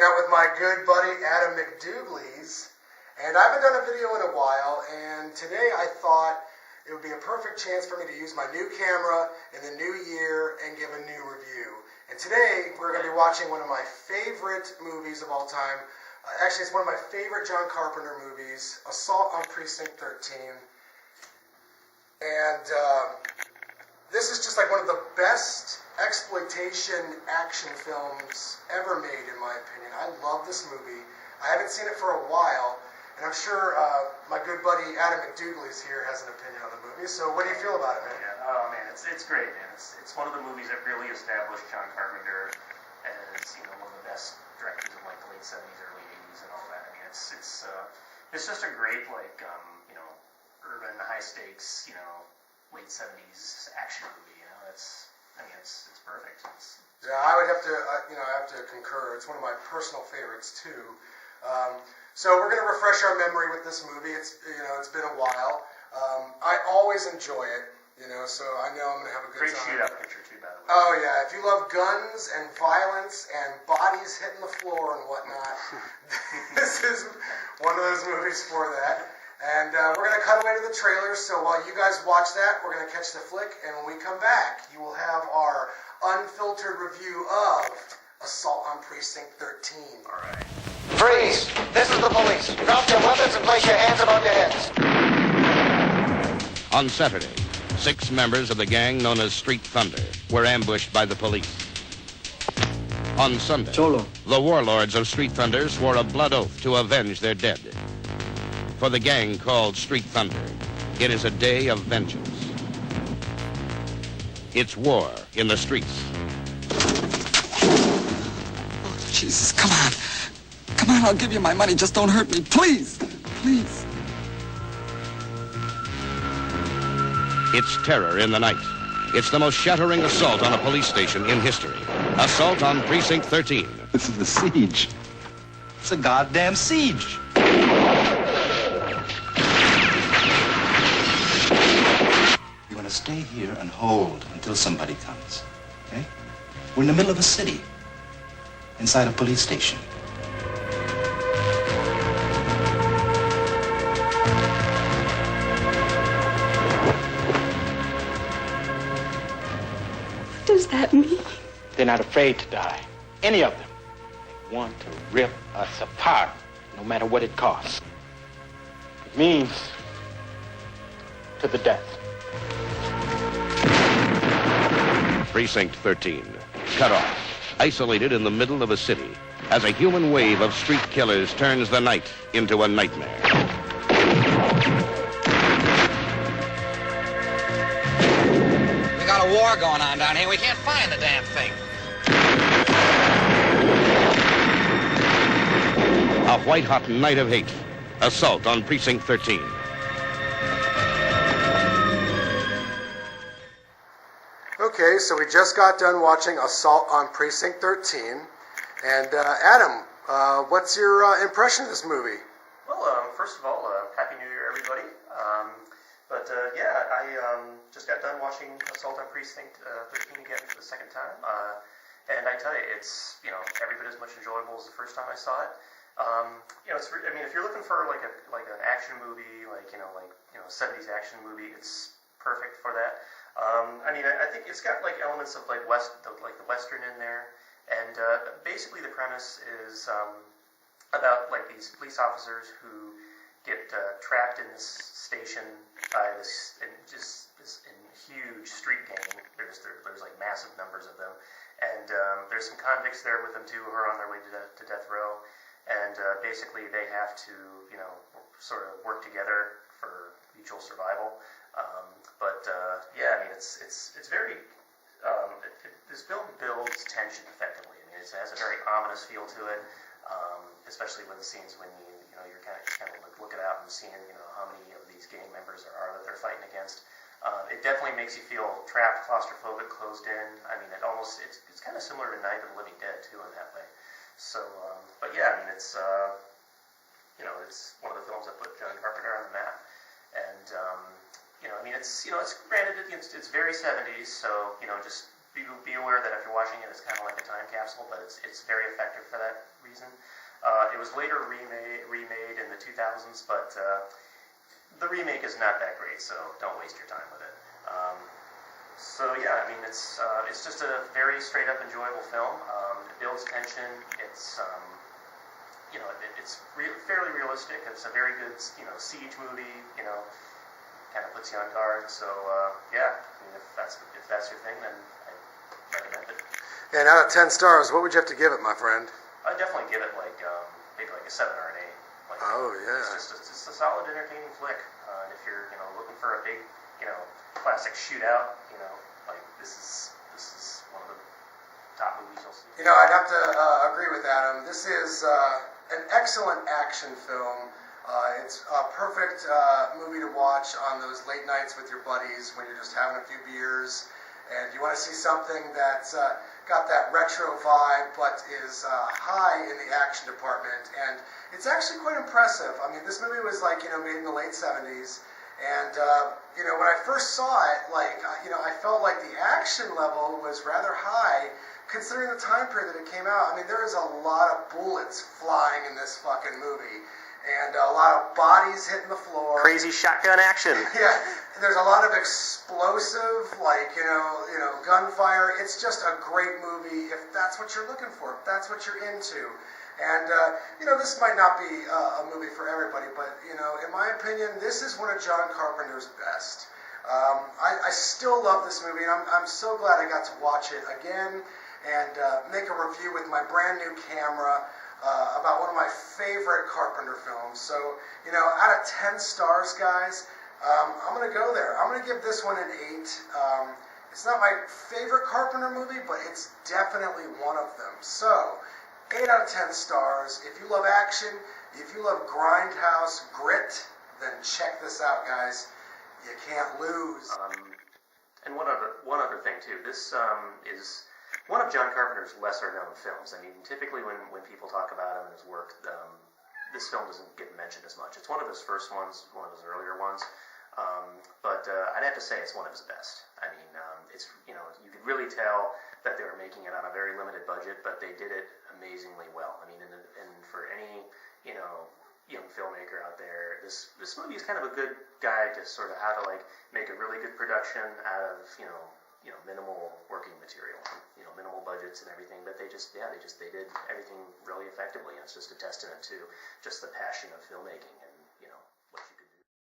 hanging out with my good buddy Adam McDoogleez, and I haven't done a video in a while, and today I thought it would be a perfect chance for me to use my new camera in the new year and give a new review. And today we're going to be watching one of my favorite movies of all time. Actually, it's one of my favorite John Carpenter movies, Assault on Precinct 13. And this is just like one of the best exploitation action films ever made, in my opinion. I love this movie. I haven't seen it for a while, and I'm sure my good buddy Adam McDoogleez here has an opinion on the movie. So what do you feel about it, man? Yeah, oh man, it's great, man. It's one of the movies that really established John Carpenter as, you know, one of the best directors of like the late 70s, early 80s, and all that. I mean, it's just a great, like, you know, urban, high stakes, you know, late 70s action movie. You know, it's perfect. Yeah, I would have to, I have to concur. It's one of my personal favorites too. So we're going to refresh our memory with this movie. It's been a while. I always enjoy it, so I know I'm going to have a good time. Great shootout picture too, by the way. Oh yeah, if you love guns and violence and bodies hitting the floor and whatnot, this is one of those movies for that. And we're going to cut away to the trailer, so while you guys watch that, we're going to catch the flick, and when we come back, you will have our unfiltered review of Assault on Precinct 13. All right. Freeze! This is the police. Drop your weapons and place your hands above your heads. On Saturday, 6 members of the gang known as Street Thunder were ambushed by the police. On Sunday, the warlords of Street Thunder swore a blood oath to avenge their dead. For the gang called Street Thunder, it is a day of vengeance. It's war in the streets. Oh, Jesus, come on. Come on, I'll give you my money. Just don't hurt me. Please. Please. It's terror in the night. It's the most shattering assault on a police station in history. Assault on Precinct 13. This is a siege. It's a goddamn siege. You're going to stay here and hold until somebody comes, okay? We're in the middle of a city, inside a police station. What does that mean? They're not afraid to die. Any of them. They want to rip us apart, no matter what it costs. It means to the death. Precinct 13, cut off, isolated in the middle of a city, as a human wave of street killers turns the night into a nightmare. We got a war going on down here. We can't find the damn thing. A white-hot night of hate. Assault on Precinct 13. Okay, so we just got done watching Assault on Precinct 13. And Adam, what's your impression of this movie? Well, first of all, Happy New Year, everybody. I just got done watching Assault on Precinct 13 again for the second time. And I tell you, it's, every bit as much enjoyable as the first time I saw it. If you're looking for like an action movie, 70s action movie, it's perfect for that. I think it's got like elements of like the Western in there, and basically the premise is about like these police officers who get trapped in this station by this huge street gang. There's like massive numbers of them, and there's some convicts there with them too who are on their way to death row, and basically they have to sort of work together for mutual survival. It's very. This film builds tension effectively. I mean, it has a very ominous feel to it, especially with the scenes when you're kind of like looking out and seeing how many of these gang members there are that they're fighting against. It definitely makes you feel trapped, claustrophobic, closed in. I mean, it's kind of similar to Night of the Living Dead too in that way. So, it's one of the films that put John Carpenter on the map, and it's granted it's very 70s, so just be aware that if you're watching it, it's kind of like a time capsule, but it's very effective for that reason. reason. It was later remade in the 2000s, but the remake is not that great, so don't waste your time with it. So yeah, I mean, it's just a very straight up enjoyable film. It builds tension. It's fairly realistic. It's a very good siege movie. Kind of puts you on guard. So yeah, I mean, if that's your thing, then I recommend it. And out of 10 stars, what would you have to give it, my friend? I'd definitely give it maybe like a 7 or an 8. Oh yeah. It's just a solid, entertaining flick. And if you're looking for a big classic shootout, this is one of the top movies you'll see. I'd have to agree with Adam. This is an excellent action film. It's a perfect movie to watch on those late nights with your buddies when you're just having a few beers and you want to see something that's got that retro vibe but is high in the action department. And it's actually quite impressive. I mean, this movie was made in the late 70s. And, when I first saw it, I felt like the action level was rather high considering the time period that it came out. I mean, there is a lot of bullets flying in this fucking movie. And a lot of bodies hitting the floor. Crazy shotgun action. Yeah, there's a lot of explosive, gunfire. It's just a great movie if that's what you're looking for, if that's what you're into. And, this might not be a movie for everybody, but, in my opinion, this is one of John Carpenter's best. I still love this movie, and I'm so glad I got to watch it again and make a review with my brand new camera about one of my favorite Carpenter films. So, out of 10 stars, guys, I'm going to go there. I'm going to give this one an 8. It's not my favorite Carpenter movie, but it's definitely one of them. So, 8 out of 10 stars. If you love action, if you love grindhouse grit, then check this out, guys. You can't lose. And one other thing too. This is one of John Carpenter's lesser known films. I mean, typically when people talk about him and his work, this film doesn't get mentioned as much. It's one of his first ones, one of his earlier ones. But I'd have to say it's one of his best. I mean, it's you could really tell that they were making it on a very limited budget, but they did it amazingly well. I mean, and for any young filmmaker out there, this movie is kind of a good guide to sort of how to make a really good production out of minimal working material, minimal budgets and everything. But they did everything really effectively, and it's just a testament to just the passion of filmmaking.